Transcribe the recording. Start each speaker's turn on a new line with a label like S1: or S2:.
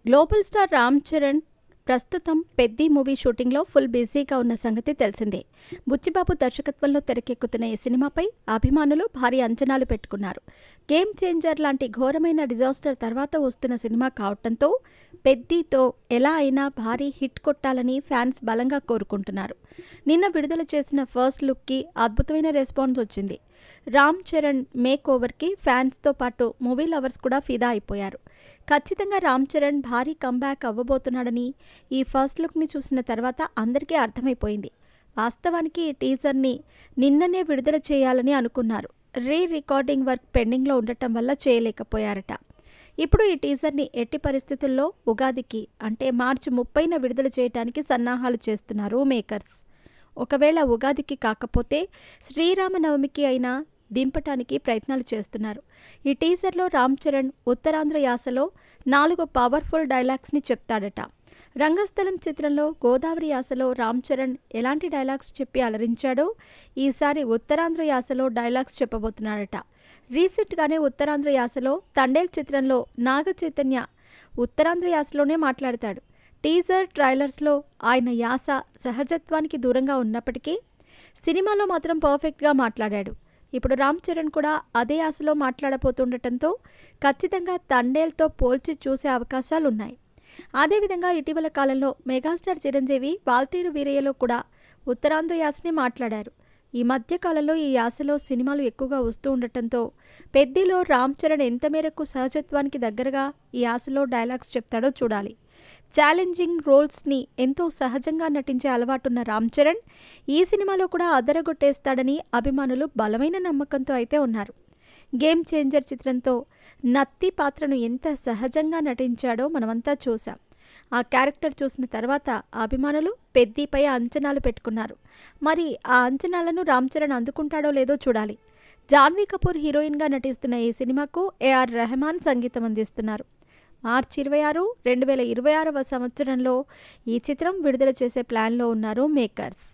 S1: Global star Ram Charan ప్రస్తుతం Peddi movie షూటింగ్లో full బిజీగా ఉన్న సంగతి తెలిసిందే. బుచ్చిబాబు దర్శకత్వంలో తెరకెక్కుతున్న ఈ సినిమాపై అభిమానులు భారీ అంచనాలు పెట్టుకున్నారు. గేమ్ చేంజర్ లాంటి ఘోరమైన డిజాస్టర్ తర్వాత వస్తున్న సినిమా కావటంతో పెద్దితో ఎలా అయినా భారీ హిట్ కొట్టాలని ఫ్యాన్స్ బలంగా కోరుకుంటున్నారు. నిన్న విడుదల చేసిన ఫస్ట్ లుక్కి అద్భుతమైన రెస్పాన్స్ వచ్చింది. రామ్ చరణ్ మేక్ ఓవర్కి ఫ్యాన్స్తో పాటు మూవీ లవర్స్ కూడా ఫిదా అయిపోయారు. ఖచ్చితంగా రామ్ చరణ్ భారీ కంబ్యాక్ అవ్వబోతున్నాడని ఈ ఫస్ట్ లుక్ని చూసిన తర్వాత అందరికీ అర్థమైపోయింది. వాస్తవానికి ఈ టీజర్ని నిన్ననే విడుదల చేయాలని అనుకున్నారు. రికార్డింగ్ వర్క్ పెండింగ్లో ఉండటం వల్ల చేయలేకపోయారట. ఇప్పుడు ఈ టీజర్ని ఎట్టి పరిస్థితుల్లో ఉగాదికి అంటే మార్చి 30న విడుదల చేయడానికి సన్నాహాలు చేస్తున్నారు మేకర్స్. ఒకవేళ ఉగాదికి కాకపోతే శ్రీరామనవమికి అయినా దింపటానికి ప్రయత్నాలు చేస్తున్నారు. ఈ టీజర్లో రామ్ చరణ్ ఉత్తరాంధ్ర యాసలో 4 పవర్ఫుల్ డైలాగ్స్ని చెప్తాడట. రంగస్థలం చిత్రంలో గోదావరి యాసలో రామ్ చరణ్ ఎలాంటి డైలాగ్స్ చెప్పి అలరించాడో ఈసారి ఉత్తరాంధ్ర యాసలో డైలాగ్స్ చెప్పబోతున్నాడట. రీసెంట్గానే ఉత్తరాంధ్ర యాసలో తండేల్ చిత్రంలో నాగ చైతన్య ఉత్తరాంధ్ర యాసలోనే మాట్లాడతాడు. టీజర్ ట్రైలర్స్లో ఆయన యాస సహజత్వానికి దూరంగా ఉన్నప్పటికీ సినిమాలో మాత్రం పర్ఫెక్ట్గా మాట్లాడాడు. ఇప్పుడు రామ్ చరణ్ కూడా అదే యాసలో మాట్లాడబోతుండటంతో ఖచ్చితంగా తండేల్తో పోల్చి చూసే అవకాశాలున్నాయి. అదేవిధంగా ఇటీవల కాలంలో మెగాస్టార్ చిరంజీవి వాల్తేరు వీరయ్యలో కూడా ఉత్తరాంధ్ర యాసని మాట్లాడారు. ఈ మధ్య కాలంలో ఈ యాసలో సినిమాలు ఎక్కువగా వస్తూ ఉండటంతో పెద్దిలో రామ్ చరణ్ ఎంత మేరకు సహజత్వానికి దగ్గరగా ఈ యాసలో డైలాగ్స్ చెప్తాడో చూడాలి. ఛాలెంజింగ్ రోల్స్ని ఎంతో సహజంగా నటించే అలవాటున్న రామ్ చరణ్ ఈ సినిమాలో కూడా అదరగొట్టేస్తాడని అభిమానులు బలమైన నమ్మకంతో అయితే ఉన్నారు. గేమ్ చేంజర్ చిత్రంతో నత్తి పాత్రను ఎంత సహజంగా నటించాడో మనమంతా చూసాం. ఆ క్యారెక్టర్ చూసిన తర్వాత అభిమానులు పెద్దిపై అంచనాలు పెట్టుకున్నారు. మరి ఆ అంచనాలను రామ్ చరణ్ అందుకుంటాడో లేదో చూడాలి. జాన్వీ కపూర్ హీరోయిన్గా నటిస్తున్న ఈ సినిమాకు ఏఆర్ రెహమాన్ సంగీతం అందిస్తున్నారు. మార్చి 26, 2026వ సంవత్సరంలో ఈ చిత్రం విడుదల చేసే ప్లాన్లో ఉన్నారు మేకర్స్.